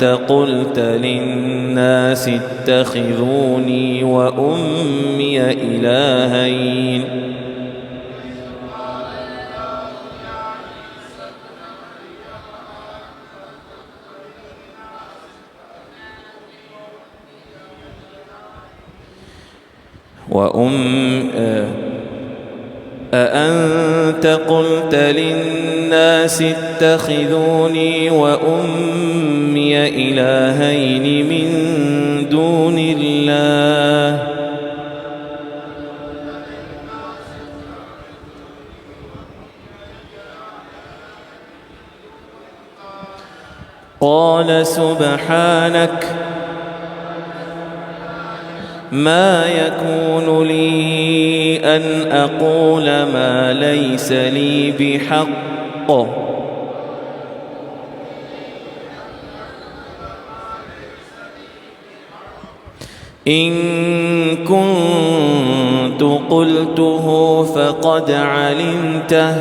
أأنت قلت للناس اتخذوني وأمي إلهين أأنت قلت للناس اتخذوني وأمي إلهين من دون الله قال سبحانك ما يكون لي أن أقول ما ليس لي بحق إن كنت قلته فقد علمته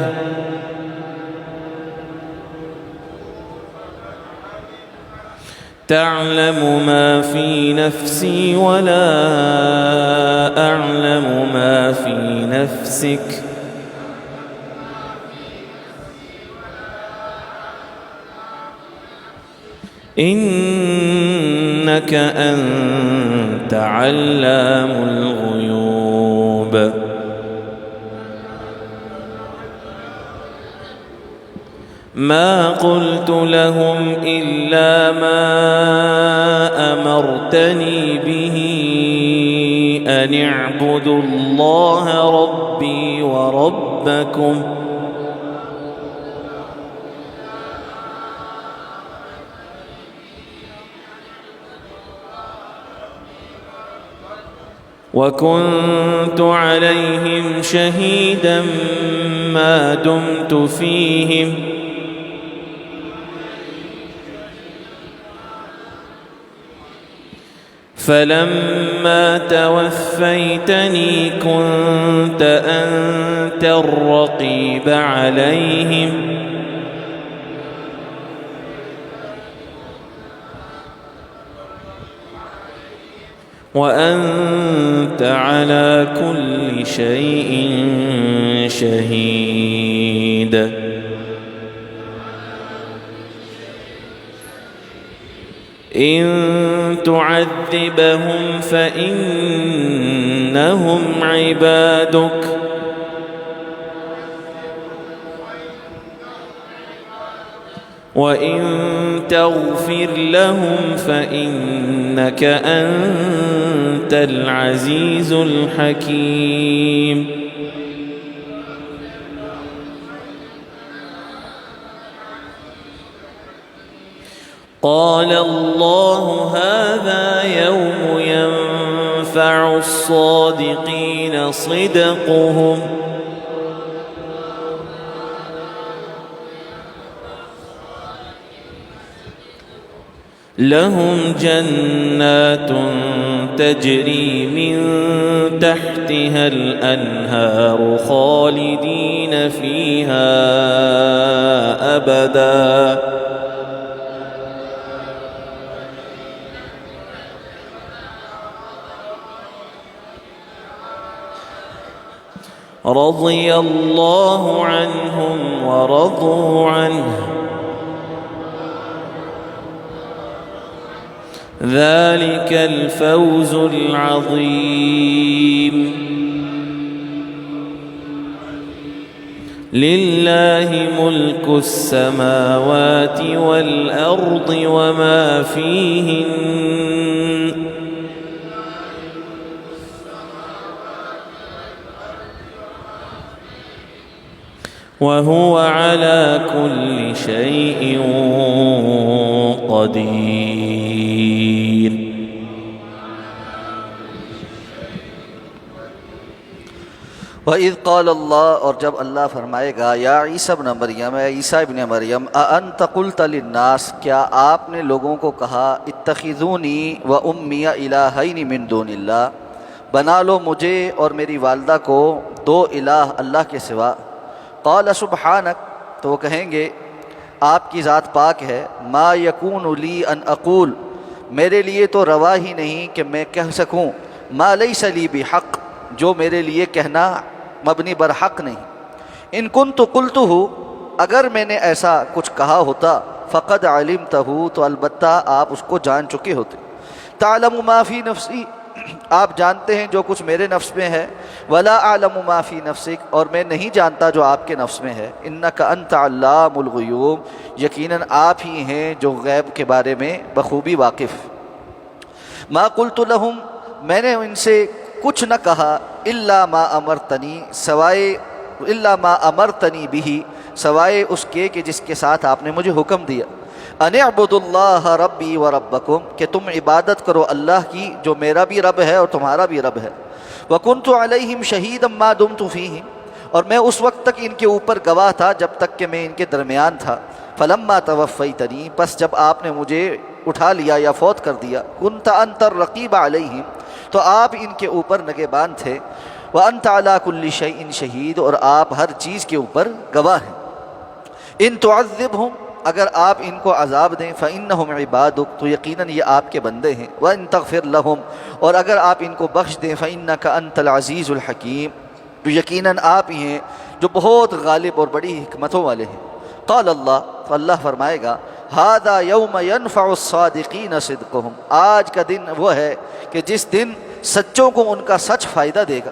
تعلم ما في نفسي ولا أعلم ما في نفسك إنك أنت علام الغيوب ما قلت لهم إلا ما أمرتني به أن اعبدوا الله ربي وربكم وكنت عليهم شهيدا ما دمت فيهم فلما توفيتني كنت أنت الرقيب عليهم وأنت على كل شيء شهيد إن تعذبهم فإنهم عبادك وإن تغفر لهم فإنك أنت العزيز الحكيم قال الله هذا يوم ينفع الصادقين صدقهم لهم جنات تجري من تحتها الأنهار خالدين فيها أبدا رضي الله عنهم ورضوا عنه ذلك الفوز العظيم لله ملك السماوات والأرض وما فيهن وهو على كل شيء قدير وَإِذْ قَالَ اللَّهُ اور جب اللہ فرمائے گا یا عیسیٰ ابن مریم اے عیسیٰ ابن مریم اَأَنْتَ قُلْتَ لِلنَّاسِ کیا آپ نے لوگوں کو کہا اتخذونی وَأُمِّيَ إِلَٰهَيْنِ مِن دُونِ اللَّهِ بنا لو مجھے اور میری والدہ کو دو الہ اللہ کے سوا قال سبحانک تو وہ کہیں گے آپ کی ذات پاک ہے، ما یکون لی ان اقول، میرے لیے تو روا ہی نہیں کہ میں کہہ سکوں، ما لیس لی بحق، جو میرے لیے کہنا مبنی بر حق نہیں، ان کنت قلتہ، اگر میں نے ایسا کچھ کہا ہوتا، فقد علمتہ، تو البتہ آپ اس کو جان چکے ہوتے، تعلم ما فی نفسی، آپ جانتے ہیں جو کچھ میرے نفس میں ہے، ولا اعلم ما فی نفسک، اور میں نہیں جانتا جو آپ کے نفس میں ہے، انک انت علام الغیوب، یقیناً آپ ہی ہیں جو غیب کے بارے میں بخوبی واقف۔ ما قلت لہم، میں نے ان سے کچھ نہ کہا، الا ما امرتنی، سوائے الا ما امرتنی بھی، سوائے اس کے کہ جس کے ساتھ آپ نے مجھے حکم دیا، ان اعبدوا اللہ ربی و ربکم، کہ تم عبادت کرو اللہ کی جو میرا بھی رب ہے اور تمہارا بھی رب ہے، وکنت علیہم شہیدا ما دمت فیہم، اور میں اس وقت تک ان کے اوپر گواہ تھا جب تک کہ میں ان کے درمیان تھا، فلما توفیتنی، پس جب آپ نے مجھے اٹھا لیا یا فوت کر دیا، کنت انت الرقیب علیہم، تو آپ ان کے اوپر نگہبان تھے، وانت علی کل شیء شہید، اور آپ ہر چیز کے اوپر گواہ ہیں، ان تعذبہم، اگر آپ ان کو عذاب دیں، فإنہم عبادک، تو یقیناً یہ آپ کے بندے ہیں، وإن تغفر لہم، اور اگر آپ ان کو بخش دیں، فإنک انت العزیز الحکیم، تو یقیناً آپ ہی ہیں جو بہت غالب اور بڑی حکمتوں والے ہیں۔ قال اللہ، تو اللہ فرمائے گا، ھذا یوم ینفع الصادقین صدقہم، آج کا دن وہ ہے کہ جس دن سچوں کو ان کا سچ فائدہ دے گا،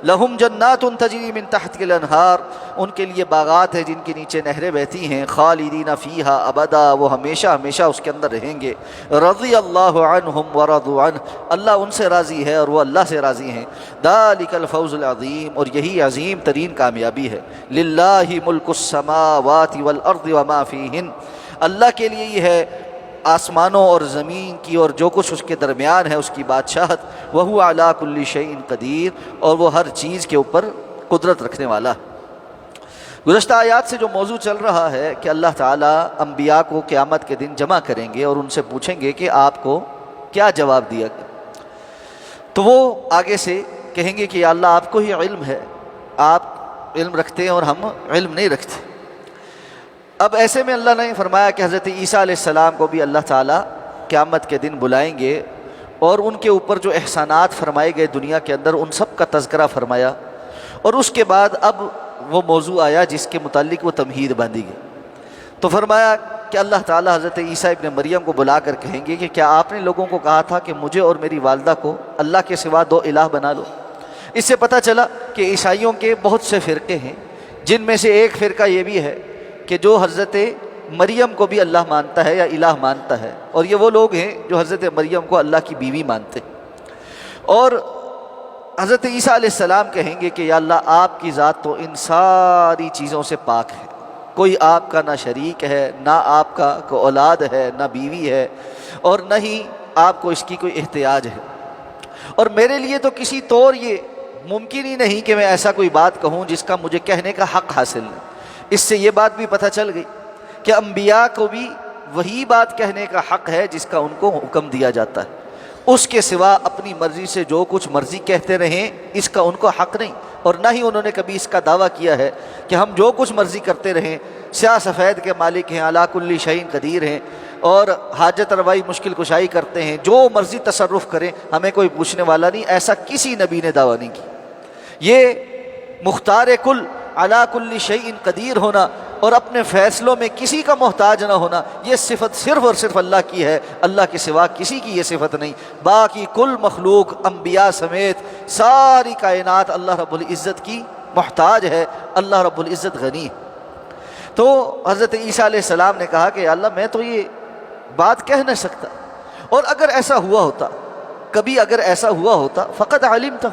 لہم جنات تجری من تحت الانہار، ان کے لیے باغات ہیں جن کے نیچے نہریں بہتی ہیں، خالدین فیہا ابدا، وہ ہمیشہ ہمیشہ اس کے اندر رہیں گے، رضی اللہ عنہم ورضوا عنہ، اللہ ان سے راضی ہے اور وہ اللہ سے راضی ہیں، ذالک الفوز العظیم، اور یہی عظیم ترین کامیابی ہے، للہ ملک السماوات والارض وما فیہن، اللہ کے لیے یہ ہے آسمانوں اور زمین کی اور جو کچھ اس کے درمیان ہے اس کی بادشاہت، وہو علی کل شیء قدیر، اور وہ ہر چیز کے اوپر قدرت رکھنے والا۔ گزشتہ آیات سے جو موضوع چل رہا ہے کہ اللہ تعالیٰ انبیاء کو قیامت کے دن جمع کریں گے اور ان سے پوچھیں گے کہ آپ کو کیا جواب دیا گیا، تو وہ آگے سے کہیں گے کہ یا اللہ آپ کو ہی علم ہے، آپ علم رکھتے ہیں اور ہم علم نہیں رکھتے۔ اب ایسے میں اللہ نے فرمایا کہ حضرت عیسیٰ علیہ السلام کو بھی اللہ تعالیٰ قیامت کے دن بلائیں گے اور ان کے اوپر جو احسانات فرمائے گئے دنیا کے اندر ان سب کا تذکرہ فرمایا، اور اس کے بعد اب وہ موضوع آیا جس کے متعلق وہ تمہید باندھی گئی، تو فرمایا کہ اللہ تعالیٰ حضرت عیسیٰ ابن مریم کو بلا کر کہیں گے کہ کیا آپ نے لوگوں کو کہا تھا کہ مجھے اور میری والدہ کو اللہ کے سوا دو الہ بنا لو؟ اس سے پتہ چلا کہ عیسائیوں کے بہت سے فرقے ہیں، جن میں سے ایک فرقہ یہ بھی ہے کہ جو حضرت مریم کو بھی اللہ مانتا ہے یا الہ مانتا ہے، اور یہ وہ لوگ ہیں جو حضرت مریم کو اللہ کی بیوی مانتے ہیں، اور حضرت عیسیٰ علیہ السلام کہیں گے کہ یا اللہ آپ کی ذات تو ان ساری چیزوں سے پاک ہے، کوئی آپ کا نہ شریک ہے، نہ آپ کا کوئی اولاد ہے، نہ بیوی ہے، اور نہ ہی آپ کو اس کی کوئی احتیاج ہے، اور میرے لیے تو کسی طور یہ ممکن ہی نہیں کہ میں ایسا کوئی بات کہوں جس کا مجھے کہنے کا حق حاصل ہے۔ اس سے یہ بات بھی پتہ چل گئی کہ انبیاء کو بھی وہی بات کہنے کا حق ہے جس کا ان کو حکم دیا جاتا ہے، اس کے سوا اپنی مرضی سے جو کچھ مرضی کہتے رہیں اس کا ان کو حق نہیں، اور نہ ہی انہوں نے کبھی اس کا دعویٰ کیا ہے کہ ہم جو کچھ مرضی کرتے رہیں، سیاہ سفید کے مالک ہیں، علی کل شیء قدیر ہیں، اور حاجت روائی مشکل کشائی کرتے ہیں، جو مرضی تصرف کریں ہمیں کوئی پوچھنے والا نہیں، ایسا کسی نبی نے دعویٰ نہیں کی۔ یہ مختار کل، علی کل شیء قدیر ہونا اور اپنے فیصلوں میں کسی کا محتاج نہ ہونا، یہ صفت صرف اور صرف اللہ کی ہے، اللہ کے سوا کسی کی یہ صفت نہیں۔ باقی کل مخلوق انبیاء سمیت ساری کائنات اللہ رب العزت کی محتاج ہے، اللہ رب العزت غنی ہے۔ تو حضرت عیسیٰ علیہ السلام نے کہا کہ اللہ میں تو یہ بات کہہ نہ سکتا، اور اگر ایسا ہوا ہوتا، کبھی اگر ایسا ہوا ہوتا، فقط علمتہ،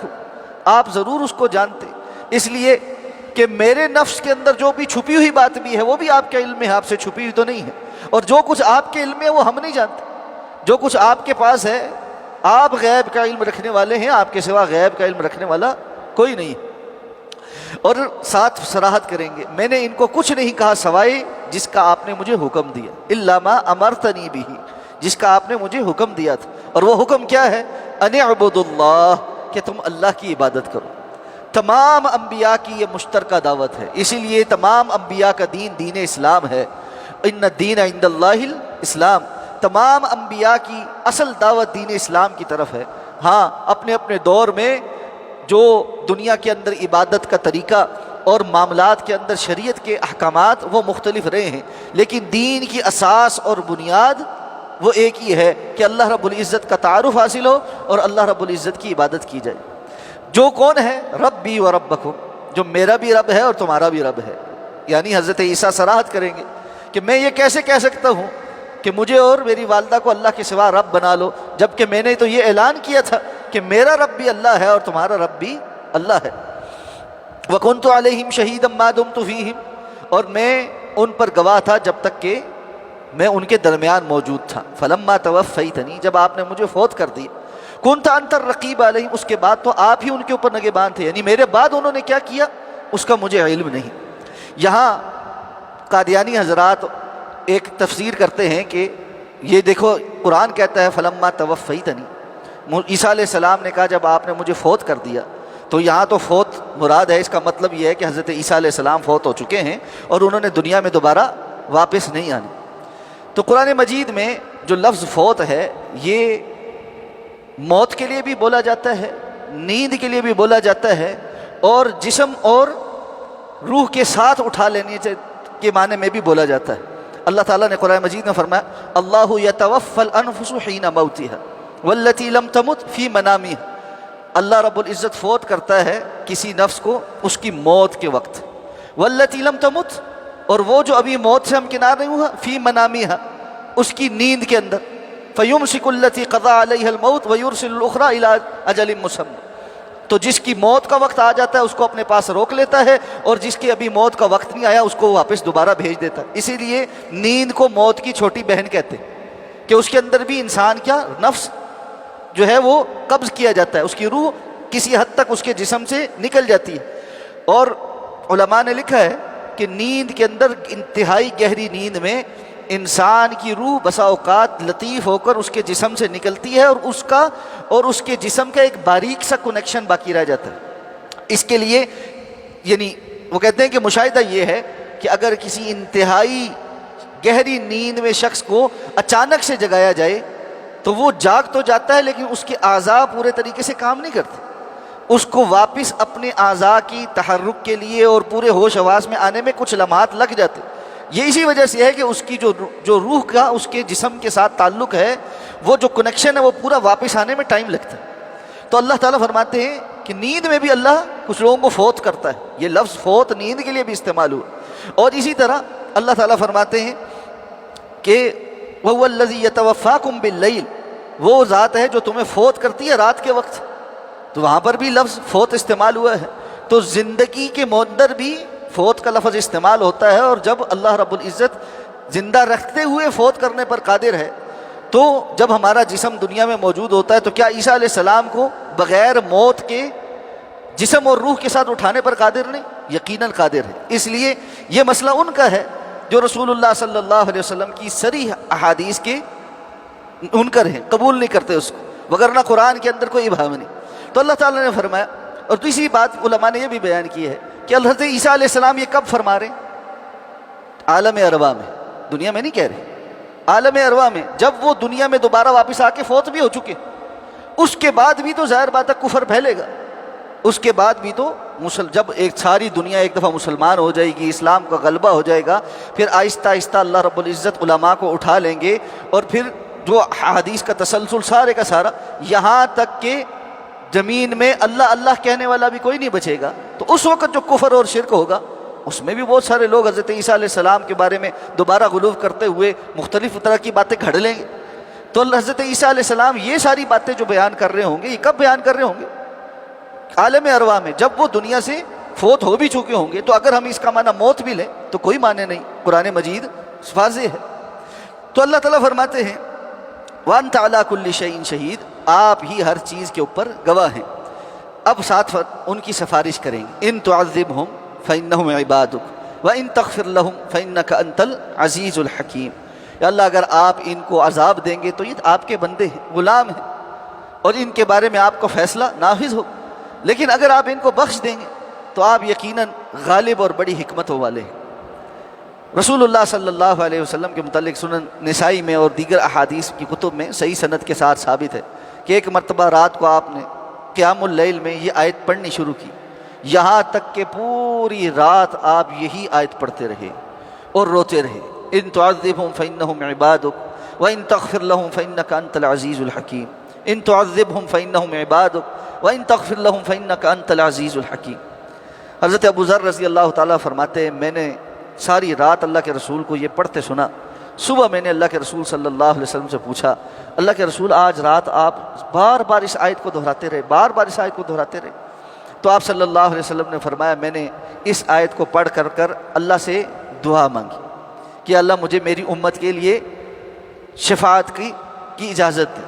آپ ضرور اس کو جانتے، اس لیے کہ میرے نفس کے اندر جو بھی چھپی ہوئی بات بھی ہے وہ بھی آپ کے علم میں ہے، آپ سے چھپی ہوئی تو نہیں ہے، اور جو کچھ آپ کے علم میں ہے وہ ہم نہیں جانتے، جو کچھ آپ کے پاس ہے آپ غیب کا علم رکھنے والے ہیں، آپ کے سوا غیب کا علم رکھنے والا کوئی نہیں۔ اور ساتھ صراحت کریں گے میں نے ان کو کچھ نہیں کہا سوائے جس کا آپ نے مجھے حکم دیا، الا ما امرتنی بھی، جس کا آپ نے مجھے حکم دیا تھا، اور وہ حکم کیا ہے؟ ان اعبدوا اللہ، کہ تم اللہ کی عبادت کرو۔ تمام انبیاء کی یہ مشترکہ دعوت ہے، اسی لیے تمام انبیاء کا دین دین اسلام ہے۔ ان الدین عند اللہ الاسلام، تمام انبیاء کی اصل دعوت دین اسلام کی طرف ہے۔ ہاں اپنے اپنے دور میں جو دنیا کے اندر عبادت کا طریقہ اور معاملات کے اندر شریعت کے احکامات وہ مختلف رہے ہیں، لیکن دین کی اساس اور بنیاد وہ ایک ہی ہے کہ اللہ رب العزت کا تعارف حاصل ہو اور اللہ رب العزت کی عبادت کی جائے۔ جو کون ہے؟ ربی و ربکم، جو میرا بھی رب ہے اور تمہارا بھی رب ہے۔ یعنی حضرت عیسیٰ صراحت کریں گے کہ میں یہ کیسے کہہ سکتا ہوں کہ مجھے اور میری والدہ کو اللہ کے سوا رب بنا لو، جبکہ میں نے تو یہ اعلان کیا تھا کہ میرا رب بھی اللہ ہے اور تمہارا رب بھی اللہ ہے۔ وَكُنْتُ عَلَيْهِمْ شَهِيدًا مَا دُمْتُ فِيهِمْ، اور میں ان پر گواہ تھا جب تک کہ میں ان کے درمیان موجود تھا۔ فَلَمَّا تَوَفَّيْتَنِي، جب آپ نے مجھے فوت کر دیا، كُنْتَ أَنْتَ الرَّقِيبُ عَلَيْهِمْ، اس کے بعد تو آپ ہی ان کے اوپر نگہبان تھے، یعنی میرے بعد انہوں نے کیا کیا اس کا مجھے علم نہیں۔ یہاں قادیانی حضرات ایک تفسیر کرتے ہیں کہ یہ دیکھو قرآن کہتا ہے فَلَمَّا تَوَفَّيْتَنِي، عیسیٰ علیہ السلام نے کہا جب آپ نے مجھے فوت کر دیا، تو یہاں تو فوت مراد ہے، اس کا مطلب یہ ہے کہ حضرت عیسیٰ علیہ السلام فوت ہو چکے ہیں اور انہوں نے دنیا میں دوبارہ واپس نہیں آنے۔ تو قرآن مجید میں جو لفظ فوت ہے یہ موت کے لیے بھی بولا جاتا ہے، نیند کے لیے بھی بولا جاتا ہے، اور جسم اور روح کے ساتھ اٹھا لینے کے معنی میں بھی بولا جاتا ہے۔ اللہ تعالیٰ نے قرآن مجید میں فرمایا اللہ یتوفی الانفس حین موتها والتی لم تمت فی منامها، اللہ رب العزت فوت کرتا ہے کسی نفس کو اس کی موت کے وقت، والتی لم تمت، اور وہ جو ابھی موت سے ہمکنار نہیں ہوا، فی منامها، اس کی نیند کے اندر، فیمسک التی قضى علیها الموت ویرسل الاخرى الی اجل مسمى، تو جس کی موت کا وقت آ جاتا ہے اس کو اپنے پاس روک لیتا ہے، اور جس کی ابھی موت کا وقت نہیں آیا اس کو واپس دوبارہ بھیج دیتا ہے۔ اسی لیے نیند کو موت کی چھوٹی بہن کہتے ہیں کہ اس کے اندر بھی انسان کیا نفس جو ہے وہ قبض کیا جاتا ہے، اس کی روح کسی حد تک اس کے جسم سے نکل جاتی ہے۔ اور علماء نے لکھا ہے کہ نیند کے اندر، انتہائی گہری نیند میں انسان کی روح بسا اوقات لطیف ہو کر اس کے جسم سے نکلتی ہے، اور اس کے جسم کا ایک باریک سا کنیکشن باقی رہ جاتا ہے۔ اس کے لیے یعنی وہ کہتے ہیں کہ مشاہدہ یہ ہے کہ اگر کسی انتہائی گہری نیند میں شخص کو اچانک سے جگایا جائے تو وہ جاگ تو جاتا ہے لیکن اس کے اعضاء پورے طریقے سے کام نہیں کرتے، اس کو واپس اپنے اعضاء کی تحرک کے لیے اور پورے ہوش حواس میں آنے میں کچھ لمحات لگ جاتے۔ یہ اسی وجہ سے ہے کہ اس کی جو روح کا اس کے جسم کے ساتھ تعلق ہے، وہ جو کنیکشن ہے وہ پورا واپس آنے میں ٹائم لگتا ہے۔ تو اللہ تعالیٰ فرماتے ہیں کہ نیند میں بھی اللہ کچھ لوگوں کو فوت کرتا ہے، یہ لفظ فوت نیند کے لیے بھی استعمال ہوا۔ اور اسی طرح اللہ تعالیٰ فرماتے ہیں کہ وَهُوَ الَّذِي يَتَوَفَّاكُمْ بِاللَّيْلِ، وہ ذات ہے جو تمہیں فوت کرتی ہے رات کے وقت، تو وہاں پر بھی لفظ فوت استعمال ہوا ہے۔ تو زندگی کے اندر بھی فوت کا لفظ استعمال ہوتا ہے، اور جب اللہ رب العزت زندہ رکھتے ہوئے فوت کرنے پر قادر ہے، تو جب ہمارا جسم دنیا میں موجود ہوتا ہے تو کیا عیسیٰ علیہ السلام کو بغیر موت کے جسم اور روح کے ساتھ اٹھانے پر قادر نہیں؟ یقیناً قادر ہے۔ اس لیے یہ مسئلہ ان کا ہے جو رسول اللہ صلی اللہ علیہ وسلم کی صریح احادیث کے منکر ہیں، قبول نہیں کرتے اس کو، وگرنہ قرآن کے اندر کوئی ابہام نہیں۔ تو اللہ تعالیٰ نے فرمایا، اور دوسری بات علماء نے یہ بھی بیان کی ہے کہ حضرت عیسیٰ علیہ السلام یہ کب فرما رہے ہیں؟ عالم ارواح میں، دنیا میں نہیں کہہ رہے، عالم ارواح میں، جب وہ دنیا میں دوبارہ واپس آ کے فوت بھی ہو چکے، اس کے بعد بھی تو ظاہر بات ہے کفر پھیلے گا، اس کے بعد بھی تو جب ایک ساری دنیا ایک دفعہ مسلمان ہو جائے گی، اسلام کا غلبہ ہو جائے گا، پھر آہستہ آہستہ اللہ رب العزت علماء کو اٹھا لیں گے، اور پھر جو حدیث کا تسلسل سارے کا سارا، یہاں تک کہ زمین میں اللہ اللہ کہنے والا بھی کوئی نہیں بچے گا، تو اس وقت جو کفر اور شرک ہوگا اس میں بھی بہت سارے لوگ حضرت عیسیٰ علیہ السلام کے بارے میں دوبارہ غلو کرتے ہوئے مختلف طرح کی باتیں گھڑ لیں گے۔ تو حضرت عیسیٰ علیہ السلام یہ ساری باتیں جو بیان کر رہے ہوں گے، یہ کب بیان کر رہے ہوں گے؟ عالم ارواح میں، جب وہ دنیا سے فوت ہو بھی چکے ہوں گے۔ تو اگر ہم اس کا معنی موت بھی لیں تو کوئی معنی نہیں، قرآن مجید واضح ہے۔ تو اللہ تعالیٰ فرماتے ہیں وَأَنْتَ عَلَىٰ كُلِّ شَيْءٍ شَهِيدٌ، آپ ہی ہر چیز کے اوپر گواہ ہیں۔ اب ساتھ ان کی سفارش کریں گے، ان تعذبہم فإنہم عبادک وإن تغفر لہم فإنک انت العزیز الحکیم۔ یا اللہ اگر آپ ان کو عذاب دیں گے تو یہ آپ کے بندے ہیں، غلام ہیں، اور ان کے بارے میں آپ کا فیصلہ نافذ ہو، لیکن اگر آپ ان کو بخش دیں گے تو آپ یقیناً غالب اور بڑی حکمتوں والے ہیں۔ رسول اللہ صلی اللہ علیہ وسلم کے متعلق سنن نسائی میں اور دیگر احادیث کی کتب میں صحیح سند کے ساتھ ثابت ہے کہ ایک مرتبہ رات کو آپ نے قیام اللیل میں یہ آیت پڑھنی شروع کی، یہاں تک کہ پوری رات آپ یہی آیت پڑھتے رہے اور روتے رہے، ان تعذبہم فإنہم عبادک وإن تغفر لهم فإنک انت العزیز الحکیم، ان تعذبہم فإنہم عبادک وإن تغفر لهم فإنک انت العزیز الحکیم۔ حضرت ابو ذر رضی اللہ تعالیٰ فرماتے ہیں میں نے ساری رات اللہ کے رسول کو یہ پڑھتے سنا، صبح میں نے اللہ کے رسول صلی اللہ علیہ وسلم سے پوچھا، اللہ کے رسول آج رات آپ بار بار اس آیت کو دہراتے رہے، بار بار اس آیت کو دہراتے رہے، تو آپ صلی اللہ علیہ وسلم نے فرمایا میں نے اس آیت کو پڑھ کر اللہ سے دعا مانگی کہ اللہ مجھے میری امت کے لیے شفاعت کی اجازت دے،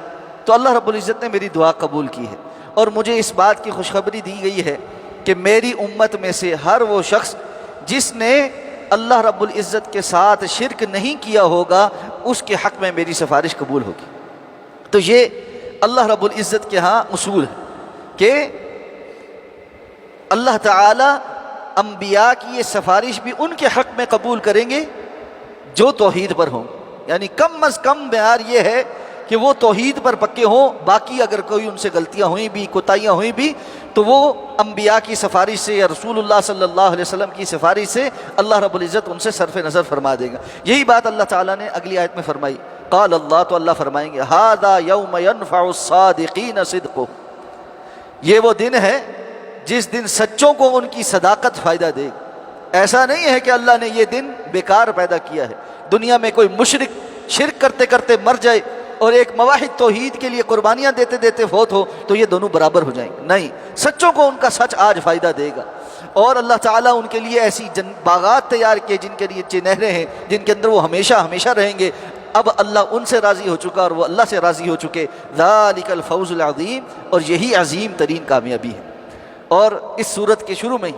تو اللہ رب العزت نے میری دعا قبول کی ہے، اور مجھے اس بات کی خوشخبری دی گئی ہے کہ میری امت میں سے ہر وہ شخص جس نے اللہ رب العزت کے ساتھ شرک نہیں کیا ہوگا اس کے حق میں میری سفارش قبول ہوگی۔ تو یہ اللہ رب العزت کے ہاں اصول ہے کہ اللہ تعالی انبیاء کی یہ سفارش بھی ان کے حق میں قبول کریں گے جو توحید پر ہوں، یعنی کم از کم معیار یہ ہے کہ وہ توحید پر پکے ہوں، باقی اگر کوئی ان سے غلطیاں ہوئیں بھی، کوتاہیاں ہوئیں بھی، تو وہ انبیاء کی سفارش سے یا رسول اللہ صلی اللہ علیہ وسلم کی سفارش سے اللہ رب العزت ان سے صرف نظر فرما دے گا۔ یہی بات اللہ تعالیٰ نے اگلی آیت میں فرمائی، قال اللہ، تو اللہ فرمائیں گے ھذا یوم ینفع الصادقین صدقہم، یہ وہ دن ہے جس دن سچوں کو ان کی صداقت فائدہ دے گی۔ ایسا نہیں ہے کہ اللہ نے یہ دن بیکار پیدا کیا ہے، دنیا میں کوئی مشرک شرک کرتے کرتے مر جائے اور ایک موحد توحید کے لیے قربانیاں دیتے دیتے فوت ہو تو یہ دونوں برابر ہو جائیں گے، نہیں، سچوں کو ان کا سچ آج فائدہ دے گا، اور اللہ تعالیٰ ان کے لیے ایسی باغات تیار کیے جن کے لیے نہریں ہیں جن کے اندر وہ ہمیشہ ہمیشہ رہیں گے۔ اب اللہ ان سے راضی ہو چکا اور وہ اللہ سے راضی ہو چکے، ذالک الفوز العظیم، اور یہی عظیم ترین کامیابی ہے۔ اور اس سورت کے شروع میں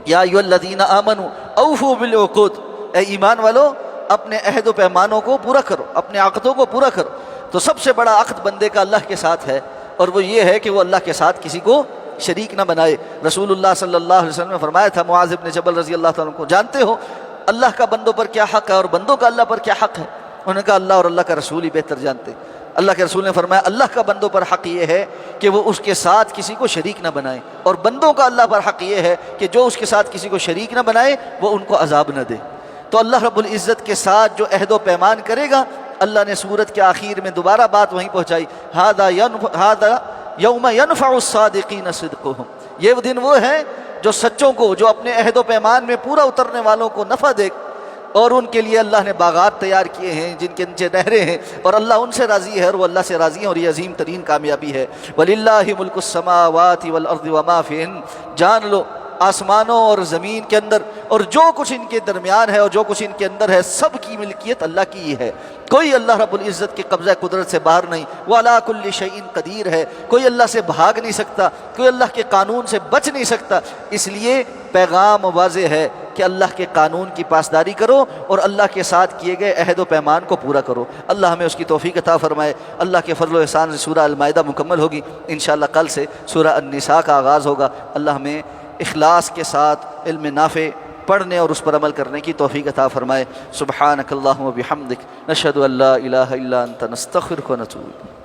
یا ایھا الذین آمنوا اوفوا بالعقود، اے ایمان والو اپنے عہد و پیمانوں کو پورا کرو، اپنے عقدوں کو پورا کرو۔ تو سب سے بڑا عقد بندے کا اللہ کے ساتھ ہے، اور وہ یہ ہے کہ وہ اللہ کے ساتھ کسی کو شریک نہ بنائے۔ رسول اللہ صلی اللہ علیہ وسلم نے فرمایا تھا معاذ بن جبل رضی اللہ تعالیٰ عنہ کو، جانتے ہو اللہ کا بندوں پر کیا حق ہے اور بندوں کا اللہ پر کیا حق ہے؟ انہوں نے کہا اللہ اور اللہ کا رسول ہی بہتر جانتے۔ اللہ کے رسول نے فرمایا اللہ کا بندوں پر حق یہ ہے کہ وہ اس کے ساتھ کسی کو شریک نہ بنائے، اور بندوں کا اللہ پر حق یہ ہے کہ جو اس کے ساتھ کسی کو شریک نہ بنائے وہ ان کو عذاب نہ دے۔ تو اللہ رب العزت کے ساتھ جو عہد و پیمان کرے گا، اللہ نے سورت کے آخر میں دوبارہ بات وہیں پہنچائی، ھذا یوم ینفع الصادقین صدقہم، یہ دن وہ ہے جو سچوں کو، جو اپنے عہد و پیمان میں پورا اترنے والوں کو نفع دے، اور ان کے لیے اللہ نے باغات تیار کیے ہیں جن کے نیچے نہریں ہیں، اور اللہ ان سے راضی ہے اور وہ اللہ سے راضی ہیں، اور یہ عظیم ترین کامیابی ہے۔ وَلِلَّهِ مُلْكُ السَّمَاوَاتِ وَالْأَرْضِ وَمَا فِيهِنَّ، جان لو آسمانوں اور زمین کے اندر اور جو کچھ ان کے درمیان ہے اور جو کچھ ان کے اندر ہے، سب کی ملکیت اللہ کی ہی ہے، کوئی اللہ رب العزت کے قبضہ قدرت سے باہر نہیں۔ وَعَلَىٰ كُلِّ شَيْءٍ قدیر ہے، کوئی اللہ سے بھاگ نہیں سکتا، کوئی اللہ کے قانون سے بچ نہیں سکتا۔ اس لیے پیغام واضح ہے کہ اللہ کے قانون کی پاسداری کرو اور اللہ کے ساتھ کیے گئے عہد و پیمان کو پورا کرو۔ اللہ ہمیں اس کی توفیق عطا فرمائے۔ اللہ کے فضل و احسان سے سورہ المائدہ مکمل ہوگی، انشاءاللہ کل سے سورہ النساء کا آغاز ہوگا۔ اللہ ہمیں اخلاص کے ساتھ علم نافع پڑھنے اور اس پر عمل کرنے کی توفیق عطا فرمائے۔ سبحانک اللہم و بحمدک، نشہد ان لا الہ الا انت، نستغفرک و نتوب۔